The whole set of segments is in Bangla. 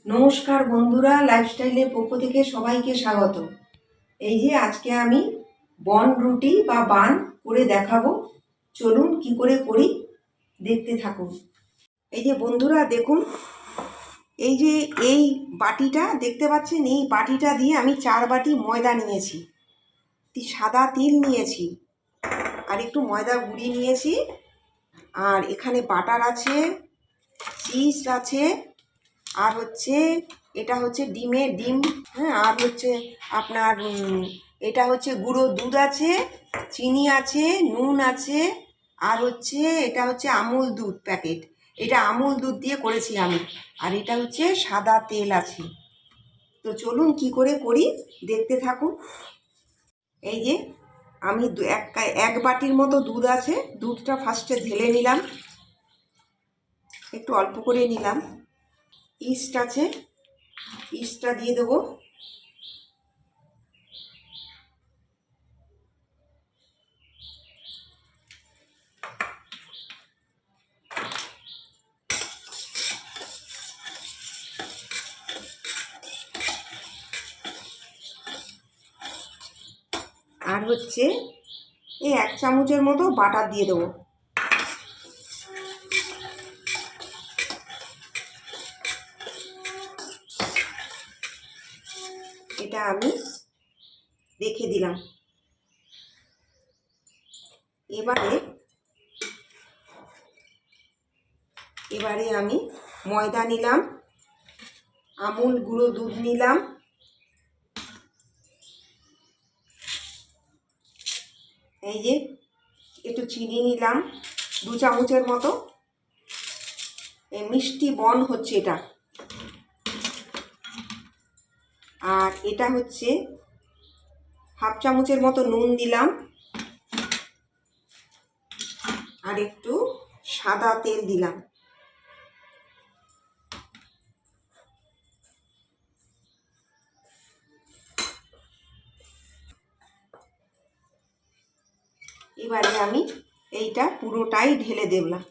নমস্কার বন্ধুরা, লাইফস্টাইলের পক্ষ থেকে সবাইকে স্বাগত। এই যে আজকে আমি বন রুটি বা বান করে দেখাবো। চলুন কি করে করি, দেখতে থাকুন। এই যে বন্ধুরা দেখুন, এই যে এই বাটিটা দেখতে পাচ্ছেন, এই বাটিটা দিয়ে আমি 4 বাটি ময়দা নিয়েছি, সাদা তিল নিয়েছি, আর একটু ময়দা গুঁড়ি নিয়েছি, আর এখানে বাটার আছে, চিজ আছে, আর হচ্ছে এটা হচ্ছে ডিম, হ্যাঁ, আর হচ্ছে আপনার এটা হচ্ছে গুঁড়ো দুধ আছে, চিনি আছে, নুন আছে, আর হচ্ছে এটা হচ্ছে আমুল দুধ প্যাকেট, এটা আমুল দুধ দিয়ে করেছি আমি, আর এটা হচ্ছে সাদা তেল আছে। তো চলুন কি করে করি, দেখতে থাকুন। এই যে আমি এক বাটির মতো দুধ আছে, দুধটা ফার্স্টে ঢেলে নিলাম, একটু অল্প করে নিলাম। ইস্ট আছে, ইস্টটা দিয়ে দেবো। আর হচ্ছে এই 1 চামচের মতো বাটার দিয়ে দেবো। এটা আমি রেখে দিলাম। এবারে আমি ময়দা নিলাম, আমুল গুঁড়ো দুধ নিলাম, এই যে একটু চিনি নিলাম 2 চামচের মতো, এই মিষ্টি বন হচ্ছে এটা, আর এটা হচ্ছে 1/2 চামচের মতো নুন দিলাম, আর একটু সাদা তেল দিলাম। এবারে আমি এইটা পুরোটাই ঢেলে দিলাম।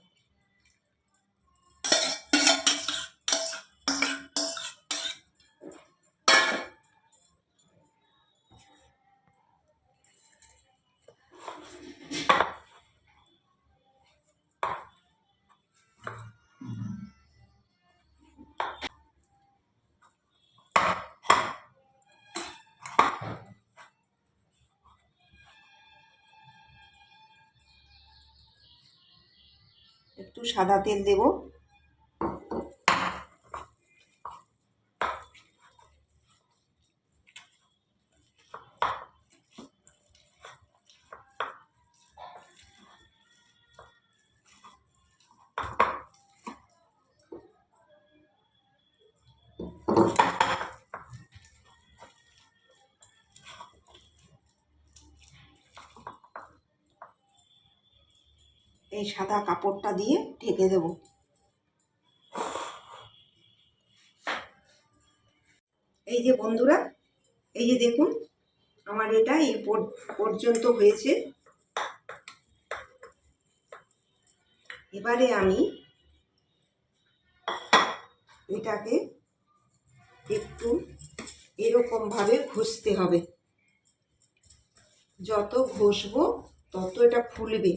একটু সাদা তেল দেব। এই সাদা কাপড়টা দিয়ে ঢেকে দেব। এই যে বন্ধুরা, এই যে দেখুন, আমার এটা এই পর্যন্ত হয়েছে। এবারে আমি এটাকে একটু এরকমভাবে ঘষতে হবে, যত ঘষবো তত এটা ফুলবে।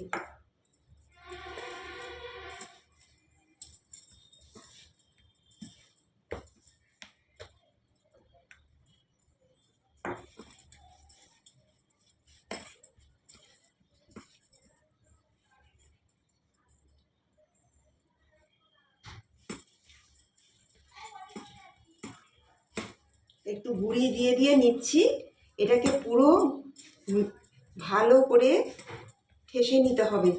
একটু গুঁড়ি দিয়ে দিয়ে নিচ্ছি, এটাকে পুরো ভালো করে ঠেসে নিতে হবে।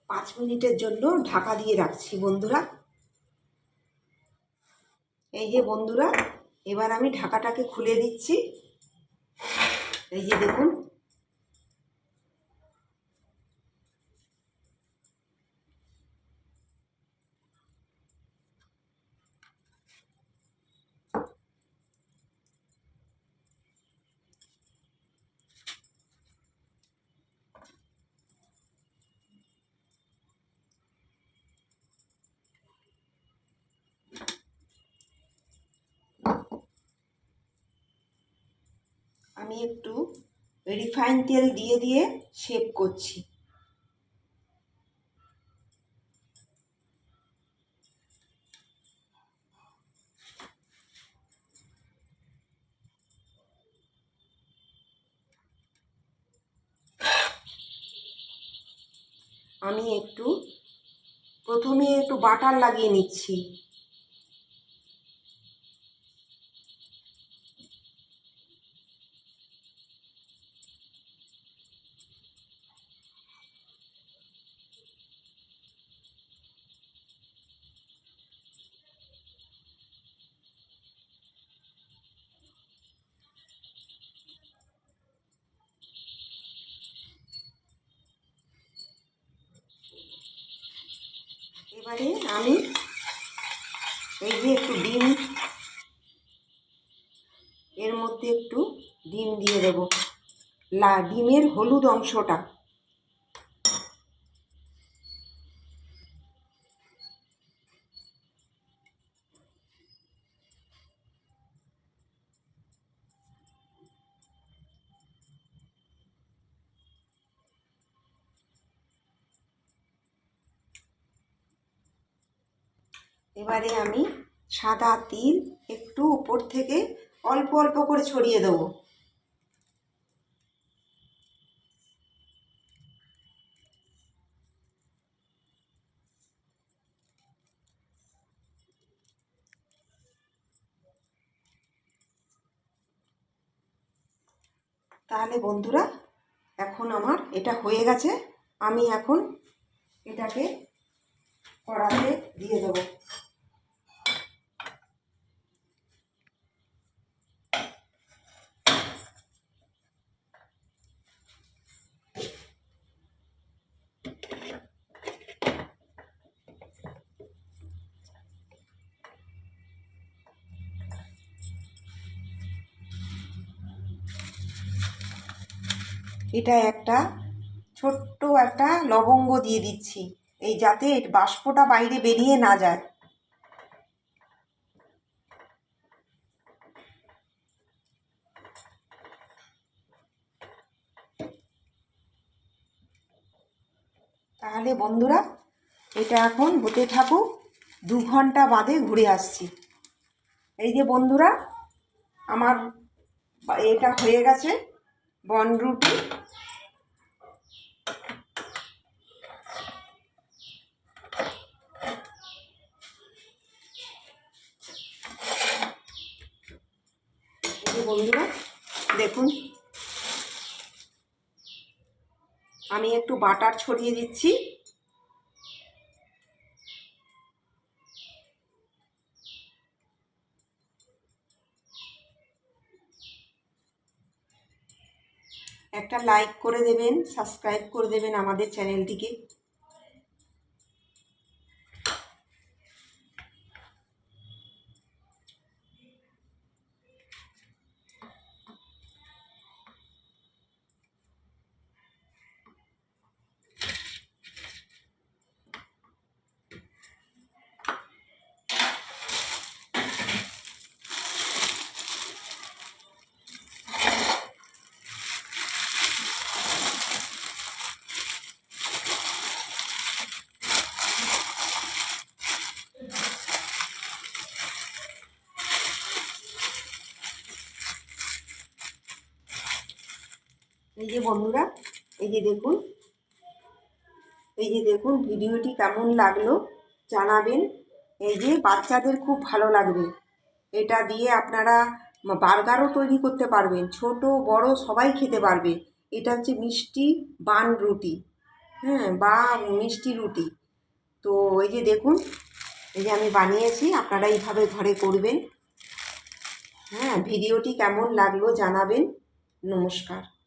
5 মিনিটের জন্য ঢাকা দিয়ে রাখছি বন্ধুরা। এই যে বন্ধুরা, এবার আমি ঢাকাটাকে খুলে দিচ্ছি। এই যে দেখুন, আমি একটু রিফাইন তেল দিয়ে দিয়ে শেপ করছি। আমি প্রথমে একটু বাটার লাগিয়ে নিচ্ছি। এবারে আমি এই যে একটু ডিম, এর মধ্যে একটু ডিম দিয়ে দেবো, ডিমের হলুদ অংশটা। এবারে আমি সাদা তিল একটু উপর থেকে অল্প অল্প করে ছড়িয়ে দেবো। তাহলে বন্ধুরা, এখন আমার এটা হয়ে গেছে। আমি এখন এটাকে কড়াতে দিয়ে দেবো। এটা একটা ছোট্ট একটা লবঙ্গ দিয়ে দিচ্ছি, এই যাতে বাষ্পটা বাইরে বেরিয়ে না যায়। তাহলে বন্ধুরা, এটা এখন হতে থাকুক। 2 ঘন্টা বাদে ঘুরে আসছি। এই যে বন্ধুরা, আমার এটা হয়ে গেছে বনরুটি। এই যে বন্ধুরা দেখুন, আমি একটু বাটার ছড়িয়ে দিচ্ছি। একটা লাইক করে দেবেন, সাবস্ক্রাইব করে দেবেন আমাদের চ্যানেলটিকে। এই যে বন্ধুরা, এই যে দেখুন, ভিডিওটি কেমন লাগলো জানাবেন। এই যে বাচ্চাদের খুব ভালো লাগবে। এটা দিয়ে আপনারা বার্গারও তৈরি করতে পারবেন, ছোট বড় সবাই খেতে পারবে। এটা হচ্ছে মিষ্টি বান রুটি। হ্যাঁ, বা মিষ্টি রুটি। তো এই যে দেখুন, এই যে আমি বানিয়েছি, আপনারা এইভাবে ঘরে করবেন। হ্যাঁ, ভিডিওটি কেমন লাগলো জানাবেন। নমস্কার।